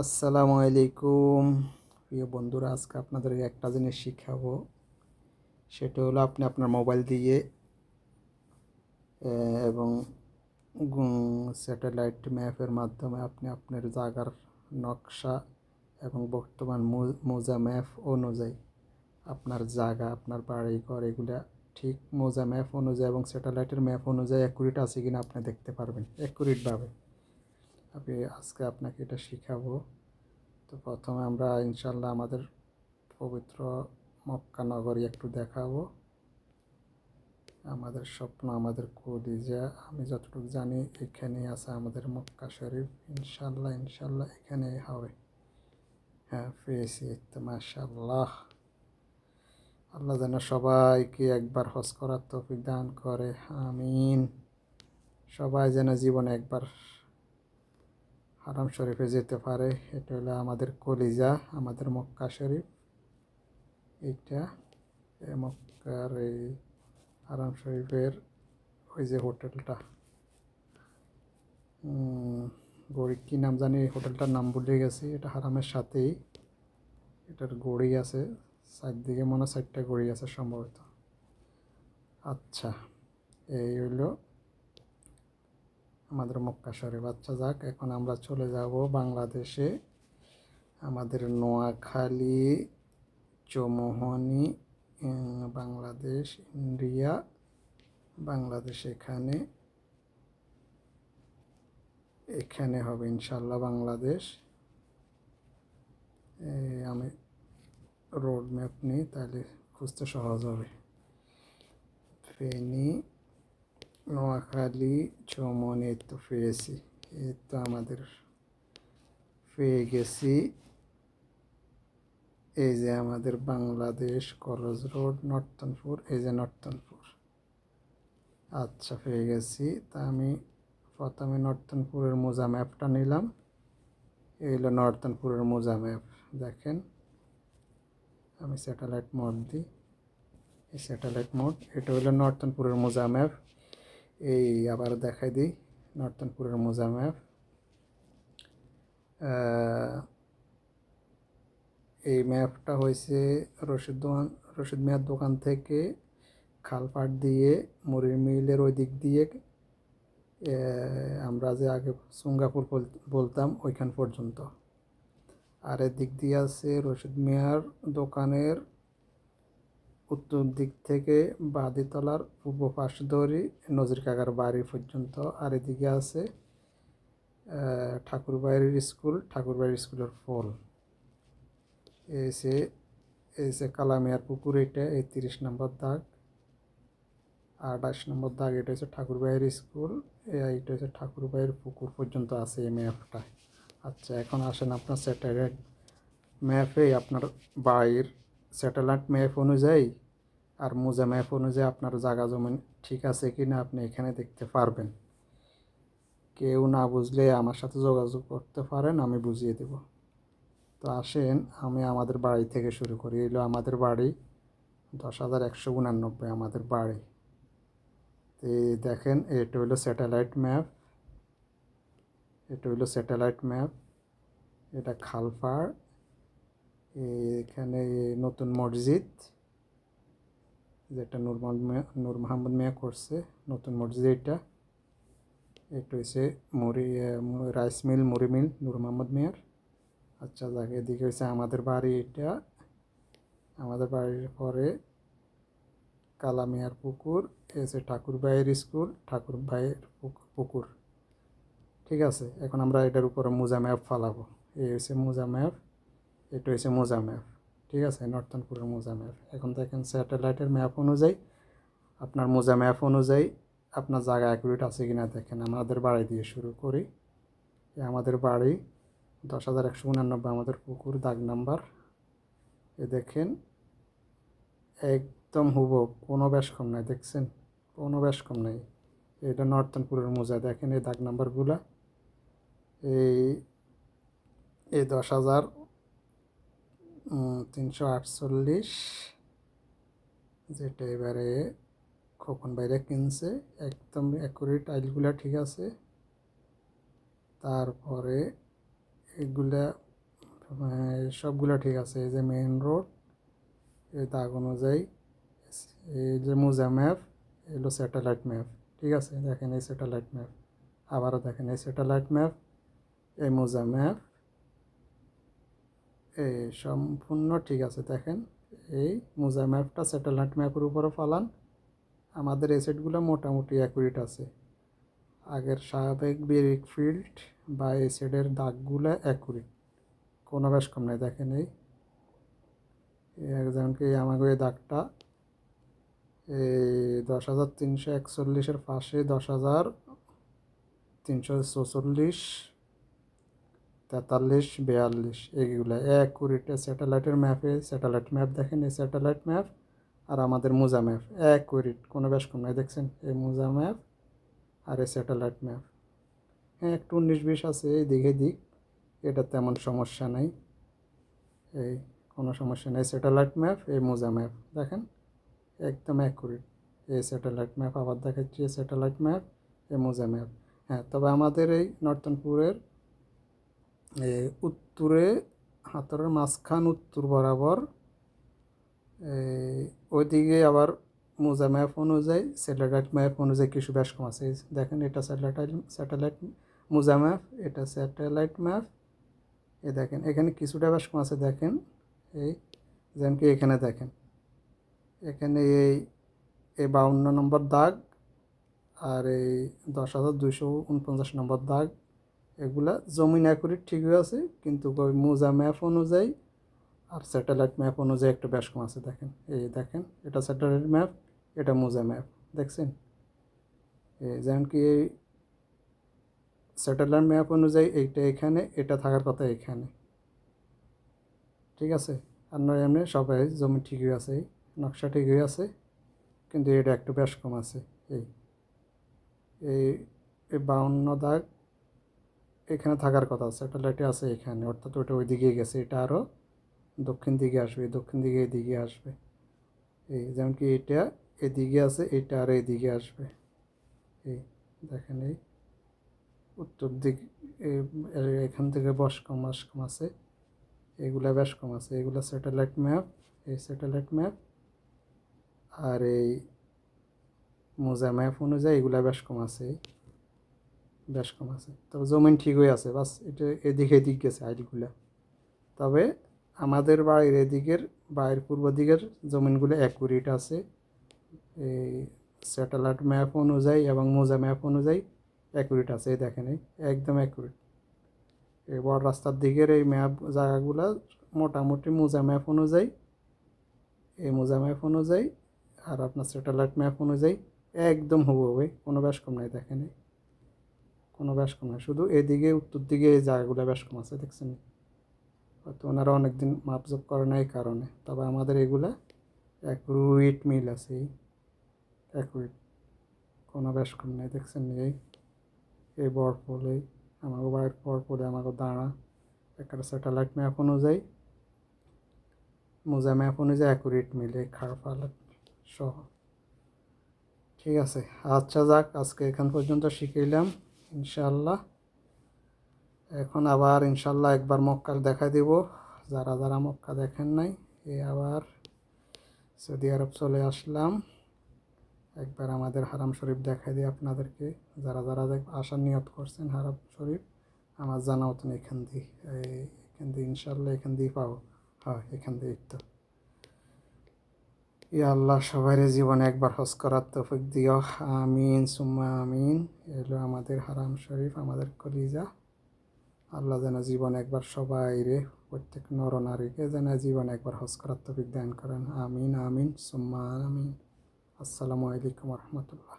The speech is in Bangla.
আসসালামু আলাইকুম প্রিয় বন্ধুরা, আজকে আপনাদেরকে একটা জিনিস শিখাবো। সেটা হলো আপনি আপনার মোবাইল দিয়ে এবং স্যাটেলাইট ম্যাপের মাধ্যমে আপনি আপনার জায়গার নকশা এবং বর্তমান মৌজা ম্যাপ অনুযায়ী আপনার জায়গা, আপনার বাড়ি ঘর এগুলা ঠিক মৌজা ম্যাপ অনুযায়ী এবং স্যাটেলাইটের ম্যাপ অনুযায়ী অ্যাকুরেট আছে কিনা আপনি দেখতে পারবেন অ্যাকুরেটভাবে। আজকে আপনাকে এটা শিখাবো। তো প্রথমে আমরা ইনশাল্লাহ আমাদের পবিত্র মক্কা নগরী একটু দেখাবো। আমাদের স্বপ্ন, আমাদের কলিজা, আমি যতটুকু জানি এখানে আছে আমাদের মক্কা শরীফ। ইনশাল্লাহ ইনশাল্লাহ এখানেই হবে। হ্যাঁ, পেয়েছি তো, মাশাআল্লাহ। আল্লাহ যেন সবাইকে একবার হজ করার তৌফিক দান করে, আমিন। সবাই যেন জীবনে একবার হারাম শরীফে যেতে পারে। এটা হলো আমাদের কলিজা, আমাদের মক্কা শরীফ। এইটা মক্কার এই হারাম শরীফের ওই যে হোটেলটা, গড়ি কী নাম জানি, হোটেলটার নাম ভুলে গেছি। এটা হারামের সাথেই, এটার গড়ি আছে চারদিকে, মনে হয় 4টা গড়ি আছে সম্ভবত। আচ্ছা, এই হইলো আমাদের মক্কা শরীফ। আচ্ছা যাক, এখন আমরা চলে যাব বাংলাদেশে। আমাদের নোয়াখালী, চৌমোহনী, বাংলাদেশ, ইন্ডিয়া, বাংলাদেশ এখানে এখানে হবে ইনশাল্লাহ বাংলাদেশ। আমি রোড ম্যাপ নিই, তাহলে খুঁজতে সহজ হবে। ফেনী, নোয়াখালী, চৌমনি, এই তো পেয়েছি। এই তো আমাদের পেয়ে গেছি। এই যে আমাদের বাংলাদেশ কলেজ রোড, নর্তনপুর, এই যে নর্তনপুর। আচ্ছা, পেয়ে গেছি। তা আমি প্রথমে নর্তনপুরের মোজা ম্যাপটা নিলাম। এই হলো নর্তনপুরের মোজা ম্যাপ। দেখেন, আমি স্যাটেলাইট মোড দিই। এই স্যাটেলাইট মোড, এটা হলো নর্তনপুরের মোজা ম্যাপ। এই আবার দেখাই দিই নর্তনপুরের মোজা ম্যাপ। এই ম্যাপটা হয়েছে রশিদ মিয়ার দোকান থেকে খালপাট দিয়ে মুড়ির মিলের ওই দিক দিয়ে আমরা যে আগে সিঙ্গাপুর বলতাম ওইখান পর্যন্ত। আর এদিক দিয়ে আছে রশিদ মিয়ার দোকানের উত্তর দিক থেকে বাদিতলার পূর্ব পাশ ধরে নজির কাকার বাড়ি পর্যন্ত। আর এদিকে আছে ঠাকুরবাড়ির স্কুলের ফল। এসে কালামিয়ার পুকুর, এটা এই 30 নম্বর দাগ। 28 নম্বর দাগ, এটা হচ্ছে ঠাকুরবাড়ির স্কুল। এইটা হচ্ছে ঠাকুরবাড়ির পুকুর পর্যন্ত আছে এই ম্যাপটা। আচ্ছা, এখন আসেন আপনার স্যাটেলাইট ম্যাপে আপনার বাড়ির স্যাটেলাইট ম্যাপ অনুযায়ী আর মোজা ম্যাপ অনুযায়ী আপনার জায়গা জমি ঠিক আছে কি না আপনি এখানে দেখতে পারবেন। কেউ না বুঝলে আমার সাথে যোগাযোগ করতে পারেন, আমি বুঝিয়ে দেব। তো আসেন, আমি আমাদের বাড়ি থেকে শুরু করি। এলো আমাদের বাড়ি 10,189 আমাদের বাড়ি। তো দেখেন, এটা হলো স্যাটেলাইট ম্যাপ। এটা খালপাড়। এখানে নতুন মসজিদ, যেটা নূর মোহাম্মদ মিয়া করছে, নতুন মসজিদ এটা। এটা হচ্ছে রাইস মিল, মুড়ি মিল নূর মোহাম্মদ মিয়ার। আচ্ছা যাক, এদিকে হচ্ছে আমাদের বাড়ি। এটা আমাদের বাড়ির পরে কালামিয়ার পুকুর, এসে ঠাকুরবাড়ির স্কুল, ঠাকুরবাড়ির পুকুর। ঠিক আছে, এখন আমরা এটার উপরে মোজা ম্যাপ ফালাবো। এই হচ্ছে মোজা ম্যাপ, এটা হচ্ছে মোজা ম্যাপ। ঠিক আছে, নর্তনপুরের মোজা ম্যাপ। এখন দেখেন স্যাটেলাইটের ম্যাপ অনুযায়ী আপনার মোজা ম্যাপ অনুযায়ী আপনার জায়গা অ্যাকুরেট আছে কিনা দেখেন। আমাদের বাড়ি দিয়ে শুরু করি। আমাদের বাড়ি 10,189 আমাদের পুকুর, দাগ নাম্বার। দেখেন একদম হুবহু, কোনো বেশ কম নাই, দেখছেন কোনো বেশ কম নাই। এটা নর্তনপুরের মোজা, দেখেন এই দাগ নাম্বারগুলা। এই এই 10,348, যেটা এবারে খোকন বাইরে কিনছে, একদম অ্যাকুরেট আইলগুলা ঠিক আছে। তারপরে এগুলা সবগুলো ঠিক আছে। এই যে মেইন রোড, এই দাগ অনুযায়ী, এই যে মুজা ম্যাপ, এগুলো স্যাটেলাইট ম্যাপ। ঠিক আছে, দেখেন এই স্যাটেলাইট ম্যাপ, আবারও দেখেন এই স্যাটেলাইট ম্যাপ, এই মোজা ম্যাপ, এই সম্পূর্ণ ঠিক আছে। দেখেন এই মোজা ম্যাপটা স্যাটেলাইট ম্যাপের উপরে ফালান, আমাদের এই সেটগুলো মোটামুটি অ্যাকুরেট আছে। আগের স্বাভাবিক বিরিক ফিল্ড বা এই সেটের দাগগুলো অ্যাকুরেট, কোনো বেশ কম নাই। দেখেন এই একজনকে আমাকে এই দাগটা এই 10,341 পাশে 10,344, 43, 42 এইগুলো অ্যাকুরেট স্যাটেলাইটের ম্যাপে। স্যাটেলাইট ম্যাপ দেখেন, এই স্যাটেলাইট ম্যাপ আর আমাদের মোজা ম্যাপ অ্যাকুরেট, কোনো বেশ কম নাই। দেখছেন এই মোজা ম্যাপ আর এই স্যাটেলাইট ম্যাপ। হ্যাঁ, একটু 19-20 আছে এই দিকে দিক, এটা তেমন সমস্যা নাই। এই কোনো সমস্যা নেই। স্যাটেলাইট ম্যাপ, এই মোজা ম্যাপ দেখেন একদম অ্যাকুরেট। এই স্যাটেলাইট ম্যাপ আবার দেখাচ্ছি, এই স্যাটেলাইট ম্যাপ, এই মোজা ম্যাপ। হ্যাঁ, তবে আমাদের এই নর্তনপুরের উত্তরে, হাতরের মাঝখান উত্তর বরাবর ওইদিকে আবার মোজা ম্যাপ অনুযায়ী স্যাটেলাইট ম্যাপ অনুযায়ী কিছু বেশ কম আছে। দেখেন এটা স্যাটেলাইট মোজা ম্যাপ, এটা স্যাটেলাইট ম্যাপ। এই দেখেন এখানে কিছুটা বেশ কম আছে। দেখেন এই যেমন কি এখানে দেখেন, এখানে এই 52 নম্বর দাগ আর এই 10,249 নম্বর দাগ, এগুলা জমিন অ্যাকুরেট ঠিকই আছে, কিন্তু ওই মোজা ম্যাপ অনুযায়ী আর স্যাটেলাইট ম্যাপ অনুযায়ী একটু বেশ কম আছে। দেখেন এই দেখেন এটা স্যাটেলাইট ম্যাপ, এটা মোজা ম্যাপ। দেখছেন যেমন কি এই স্যাটেলাইট ম্যাপ অনুযায়ী এইটা এখানে, এটা থাকার কথা এখানে। ঠিক আছে, আর নয় এমনি সবাই জমি ঠিকই আছে, নকশা ঠিকই আছে, কিন্তু এটা একটু বেশ কম আছে। এই এই 52 দাগ এখানে থাকার কথা, স্যাটেলাইটে আছে এখানে, অর্থাৎ ওটা ওই দিকেই গেছে। এটা আরও দক্ষিণ দিকে আসবে, দক্ষিণ দিকে এদিকে আসবে। এই যেমন কি এটা এদিকে আছে, এটা আর এদিকে আসবে। এই দেখেন এই উত্তর দিক, এখান থেকে বেশ কম আছে, এগুলা বেশ কম আছে। এগুলা স্যাটেলাইট ম্যাপ, এই স্যাটেলাইট ম্যাপ আর এই মোজা ম্যাপ অনুযায়ী এগুলা বেশ কম আছে, বেশ কম আছে। তবে জমিন ঠিকই আছে, বাস এটা এদিক গেছে আইলগুলা। তবে আমাদের বাড়ির এদিকের, বাড়ির পূর্ব দিকের জমিনগুলো অ্যাকুরেট আছে এই স্যাটেলাইট ম্যাপ অনুযায়ী এবং মোজা ম্যাপ অনুযায়ী অ্যাকুরেট আছে। এই দেখেন এই একদম অ্যাকুরেট। এই বড় রাস্তার দিকের এই ম্যাপ জায়গাগুলো মোটামুটি মোজা ম্যাপ অনুযায়ী, এই মোজা ম্যাপ অনুযায়ী আর আপনার স্যাটেলাইট ম্যাপ অনুযায়ী একদম হুবহু, কোনো বেশ কম নাই। দেখেন কোনো বেশ কম নাই, শুধু এদিকে উত্তর দিকে এই জায়গাগুলো বেশ কম আছে। দেখছেন হয়তো ওনারা অনেকদিন মাপজোপ করে না এই কারণে। তবে আমাদের এগুলা অ্যাকুরেট মিল আছে, অ্যাকুরেট, কোনো বেশ কম নেই। দেখছেন এই বরফলে আমাকে বাড়ির বরফলে আমাকে দাঁড়া একটা স্যাটেলাইট ম্যাপ অনুযায়ী, মোজা ম্যাপ অনুযায়ী অ্যাকুরেট মিলে খারফাল সহ। ঠিক আছে, আচ্ছা যাক, আজকে এখান পর্যন্ত শিখাইলাম ইনশাল্লাহ। এখন আবার ইনশাল্লাহ একবার মক্কা দেখা দিব, যারা যারা মক্কা দেখেন নাই। আবার সৌদি আরব চলে আসলাম, একবার আমাদের হারাম শরীফ দেখাই দিই আপনাদেরকে। যারা যারা আসার নিয়ত করছেন হারাম শরীফ, আমার জানা মতন এখান দিয়ে ইনশাল্লাহ এখান দিয়ে পাবো। হ্যাঁ, এখান দিয়ে তো ইয়া আল্লাহ সবাই জীবনে একবার হজ করার তৌফিক দিও, আমিন সুম্মা আমিন। এলো আমাদের হারাম শরীফ, আমাদের কলিজা। আল্লাহ যেন জীবনে একবার সবাই রে, প্রত্যেক নর নারীকে যেন জীবনে একবার হজ করার তৌফিক দান করেন, আমিন আমিন সুম্মা আমিন। আসসালামু আলাইকুম রহমতুল্লাহ।